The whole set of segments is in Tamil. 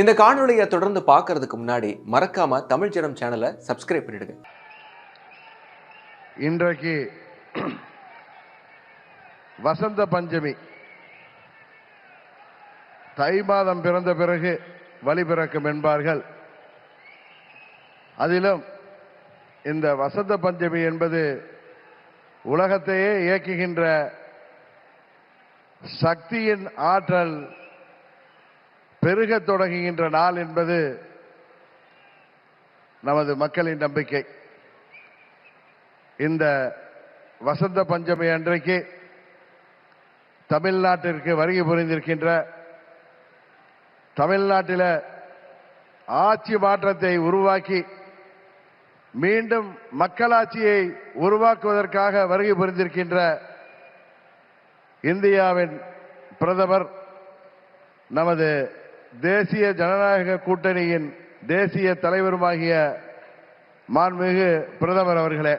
இந்த காணொளியை தொடர்ந்து பார்க்கறதுக்கு முன்னாடி மறக்காம தமிழ் ஜனம் சேனலை சப்ஸ்கிரைப் பண்ணிடுங்க. இன்றைக்கு வசந்த பஞ்சமி. தை மாதம் பிறந்த பிறகு வழி பிறக்கும் என்பார்கள். அதிலும் இந்த வசந்த பஞ்சமி என்பது உலகத்தையே இயக்குகின்ற சக்தியின் ஆற்றல் பெருக தொடங்குகின்ற நாள் என்பது நமது மக்களின் நம்பிக்கை. இந்த வசந்த பஞ்சமி அன்றைக்கு தமிழ்நாட்டிற்கு வருகை புரிந்திருக்கின்ற, தமிழ்நாட்டில் ஆட்சி மாற்றத்தை உருவாக்கி மீண்டும் மக்களாட்சியை உருவாக்குவதற்காக வருகை புரிந்திருக்கின்ற இந்தியாவின் பிரதமர், நமது தேசிய ஜனநாயக கூட்டணியின் தேசிய தலைவருமாகிய மாண்புமிகு பிரதமர் அவர்களே,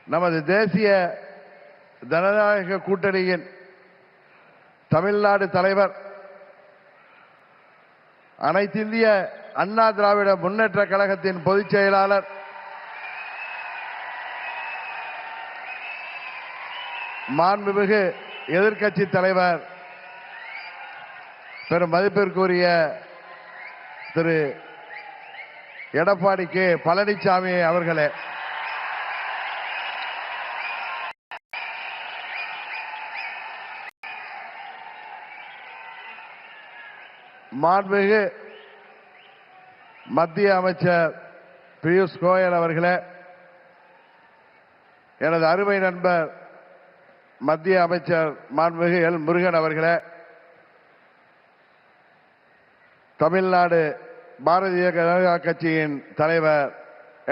நமது தேசிய ஜனநாயக கூட்டணியின் தமிழ்நாடு தலைவர், அனைத்திந்திய அண்ணா திராவிட முன்னேற்ற கழகத்தின் பொதுச் செயலாளர், மாண்புமிகு எதிர்க்கட்சி தலைவர், பெரும் மதிப்பிற்குரிய திரு எடப்பாடி கே பழனிசாமி அவர்களே, மாண்புமிகு மத்திய அமைச்சர் பியூஷ் கோயல் அவர்களே, எனது அருமை நண்பர் மத்திய அமைச்சர் மாண்புமிகு எல் முருகன் அவர்களே, தமிழ்நாடு பாரதிய ஜனதா கட்சியின் தலைவர்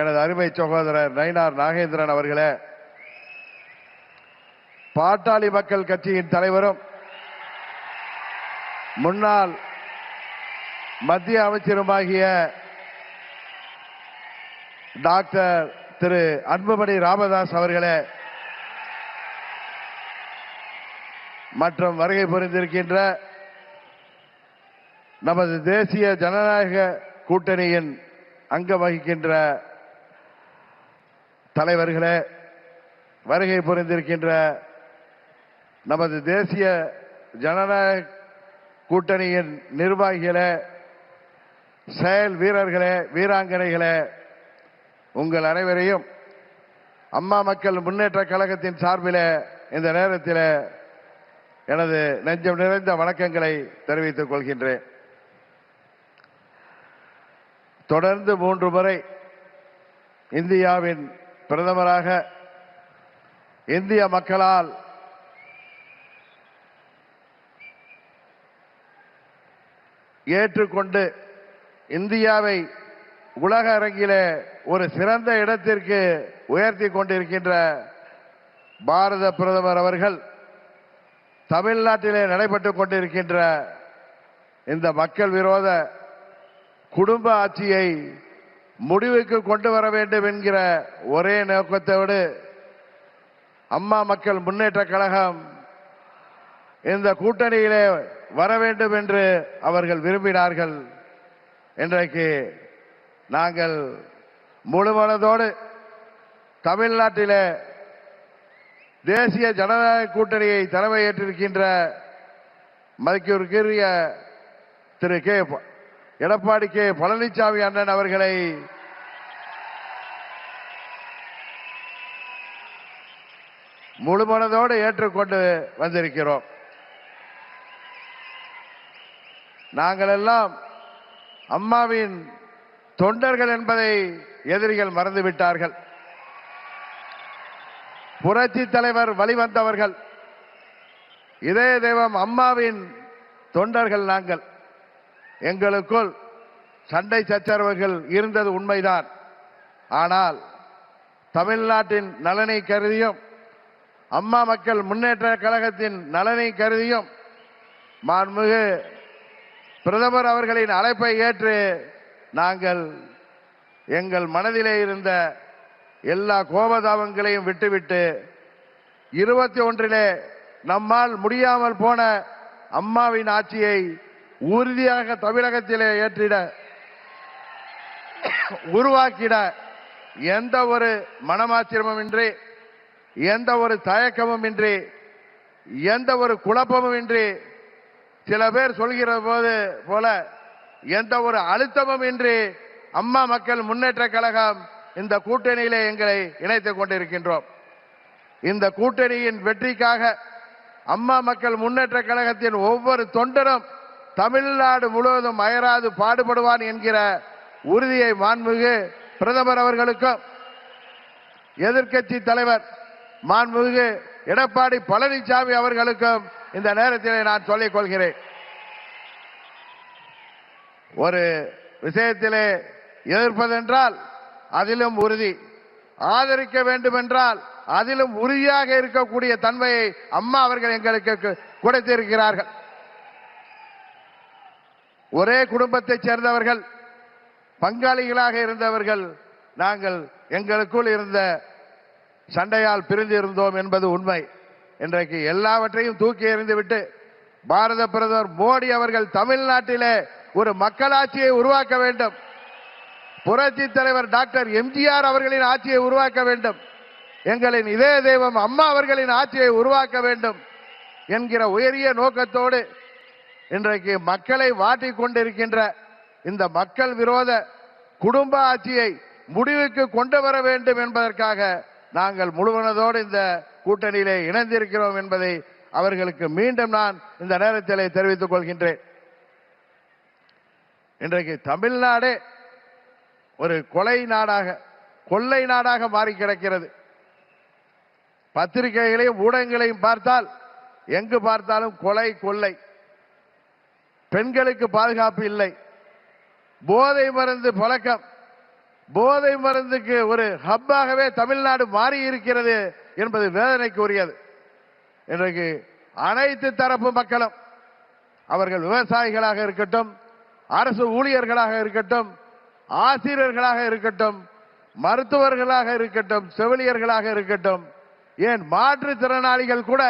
எனது அருமை சகோதரர் நயினார் நாகேந்திரன் அவர்களே, பாட்டாளி மக்கள் கட்சியின் தலைவரும் முன்னாள் மத்திய அமைச்சருமாகிய டாக்டர் திரு அன்புமணி ராமதாஸ் அவர்களே, மற்றும் வருகை புரிந்திருக்கின்ற நமது தேசிய ஜனநாயக கூட்டணியின் அங்கம் வகிக்கின்ற தலைவர்களே, வருகை புரிந்திருக்கின்ற நமது தேசிய ஜனநாயக கூட்டணியின் நிர்வாகிகளே, செயல் வீரர்களே, வீராங்கனைகளே, உங்கள் அனைவரையும் அம்மா மக்கள் முன்னேற்ற கழகத்தின் சார்பில் இந்த நேரத்தில் எனது நெஞ்சம் நிறைந்த வணக்கங்களை தெரிவித்துக் கொள்கின்றேன். தொடர்ந்து 3 முறை இந்தியாவின் பிரதமராக இந்திய மக்களால் ஏற்றுக்கொண்டு இந்தியாவை உலக அரங்கிலே ஒரு சிறந்த இடத்திற்கு உயர்த்தி கொண்டிருக்கின்ற பாரத பிரதமர் அவர்கள் தமிழ்நாட்டிலே நடைபெற்றுக் கொண்டிருக்கின்ற இந்த மக்கள் விரோத குடும்ப ஆட்சியை முடிவுக்கு கொண்டு வர வேண்டும் என்கிற ஒரே நோக்கத்தோடு அம்மா மக்கள் முன்னேற்ற கழகம் இந்த கூட்டணியிலே வர வேண்டும் என்று அவர்கள் விரும்பினார்கள். இன்றைக்கு நாங்கள் முழுமனதோடு தமிழ்நாட்டிலே தேசிய ஜனநாயக கூட்டணியை தலைமையேற்றிருக்கின்ற மதிப்பிற்குரிய திரு எடப்பாடி கே பழனிசாமி அண்ணன் அவர்களை முழுமனதோடு ஏற்றுக்கொண்டு வந்திருக்கிறோம். நாங்கள் எல்லாம் அம்மாவின் தொண்டர்கள் என்பதை எதிரிகள் மறந்துவிட்டார்கள். புரட்சி தலைவர் வழிவந்தவர்கள், இதய தெய்வம் அம்மாவின் தொண்டர்கள் நாங்கள். எங்களுக்குள் சண்டை சச்சரவுகள் இருந்தது உண்மைதான். ஆனால் தமிழ்நாட்டின் நலனை கருதியும் அம்மா மக்கள் முன்னேற்ற கழகத்தின் நலனை கருதியும் மாண்புமிகு பிரதமர் அவர்களின் அழைப்பை ஏற்று நாங்கள் எங்கள் மனதிலே இருந்த எல்லா கோபதாபங்களையும் விட்டுவிட்டு 21 நம்மால் முடியாமல் போன அம்மாவின் ஆட்சியை உறுதியாக தமிழகத்திலே ஏற்றிட உருவாக்கிட எந்த ஒரு மனமாச்சரியமும் இன்றி, எந்த ஒரு தயக்கமும் இன்றி, எந்த ஒரு குழப்பமும் இன்றி, சில பேர் சொல்கிற போல எந்த ஒரு அழுத்தமும் இன்றி அம்மா மக்கள் முன்னேற்ற கழகம் இந்த கூட்டணியிலே எங்களை இணைத்துக் கொண்டிருக்கின்றோம். இந்த கூட்டணியின் வெற்றிக்காக அம்மா மக்கள் முன்னேற்ற கழகத்தின் ஒவ்வொரு தொண்டரும் தமிழ்நாடு முழுவதும் அயராது பாடுபடுவான் என்கிற உறுதியை மாண்புமிகு பிரதமர் அவர்களுக்கும் எதிர்க்கட்சி தலைவர் மாண்புமிகு எடப்பாடி பழனிசாமி அவர்களுக்கும் இந்த நேரத்திலே நான் சொல்லிக் கொள்கிறேன். ஒரு விஷயத்திலே எதிர்ப்பதென்றால் அதிலும் உறுதி, ஆதரிக்க வேண்டும் என்றால் அதிலும் உறுதியாக இருக்கக்கூடிய தன்மையை அம்மா அவர்கள் எங்களுக்கு கொடுத்திருக்கிறார்கள். ஒரே குடும்பத்தைச் சேர்ந்தவர்கள், பங்காளிகளாக இருந்தவர்கள் நாங்கள். எங்களுக்குள் இருந்த சண்டையால் பிரிந்து இருந்தோம் என்பது உண்மை. இன்றைக்கு எல்லாவற்றையும் தூக்கி எறிந்துவிட்டு பாரத பிரதமர் மோடி அவர்கள் தமிழ்நாட்டிலே ஒரு மக்களாட்சியை உருவாக்க வேண்டும், புரட்சி தலைவர் டாக்டர் எம்ஜிஆர் அவர்களின் ஆட்சியை உருவாக்க வேண்டும், எங்களின் இதய தெய்வம் அம்மா அவர்களின் ஆட்சியை உருவாக்க வேண்டும் என்கிற உயரிய நோக்கத்தோடு இன்றைக்கு மக்களை வாட்டிக் கொண்டிருக்கின்ற இந்த மக்கள் விரோத குடும்ப ஆட்சியை முடிவுக்கு கொண்டு வர வேண்டும் என்பதற்காக நாங்கள் முழுவனதோடு இந்த கூட்டணியிலே இணைந்திருக்கிறோம் என்பதை அவர்களுக்கு மீண்டும் நான் இந்த நேரத்திலே தெரிவித்துக் கொள்கின்றேன். இன்றைக்கு தமிழ்நாடே ஒரு கொலை நாடாக, கொள்ளை நாடாக மாறி கிடக்கிறது. பத்திரிகைகளையும் ஊடகங்களையும் பார்த்தால் எங்கு பார்த்தாலும் கொலை, கொள்ளை, பெண்களுக்கு பாதுகாப்பு இல்லை, போதை மருந்து பழக்கம், போதை மருந்துக்கு ஒரு ஹப்பாகவே தமிழ்நாடு மாறி இருக்கிறது என்பது வேதனைக்கு உரியது. இன்றைக்கு அனைத்து தரப்பு மக்களும், அவர்கள் விவசாயிகளாக இருக்கட்டும், அரசு ஊழியர்களாக இருக்கட்டும், ஆசிரியர்களாக இருக்கட்டும், மருத்துவர்களாக இருக்கட்டும், செவிலியர்களாக இருக்கட்டும், ஏன் மாற்றுத்திறனாளிகள் கூட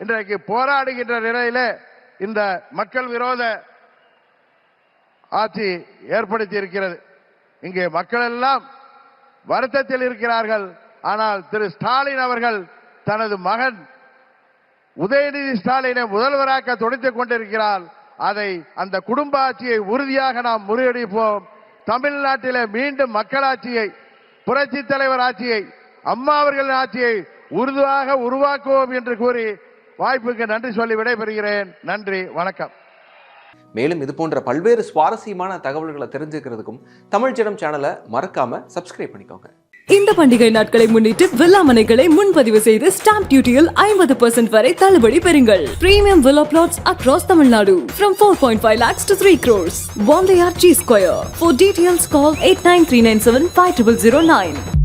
இன்றைக்கு போராடுகின்ற நிலையில இந்த மக்கள் விரோத ஆட்சி ஏற்படுத்தி இருக்கிறது. இங்கே மக்கள் எல்லாம் வருத்தத்தில் இருக்கிறார்கள். ஆனால் திரு ஸ்டாலின் அவர்கள் தனது மகன் உதயநிதி ஸ்டாலினை முதல்வராக்க துடித்துக் கொண்டிருக்கிறார். அதை, அந்த குடும்ப ஆட்சியை உறுதியாக நாம் முறியடிப்போம். தமிழ்நாட்டிலே மீண்டும் மக்களாட்சியை, புரட்சி தலைவர் ஆட்சியை, அம்மா அவர்களின் ஆட்சியை உறுதியாக உருவாக்குவோம் என்று கூறி வாய்ப்புக்கு நன்றி சொல்லி விடைபெறுகிறேன். நன்றி, வணக்கம். மேலும் இது போன்ற பல்வேறு சுவாரஸ்யமான தகவல்களை தெரிஞ்சுக்கிறதுக்கும் தமிழ் ஜனம் சேனலை மறக்காம சப்ஸ்கிரைப் பண்ணிக்கோங்க. இந்த பண்டிகை நாட்களை முன்னிட்டு வில்லா மனைகளை முன்பதிவு செய்து ஸ்டாம்ப் டியூட்டியில் 50% வரை தள்ளுபடி பெறுங்கள். Premium villa plots across Tamil Nadu from 4.5 lakhs to 3 crores. Wandayar G Square. For details call 8939750009.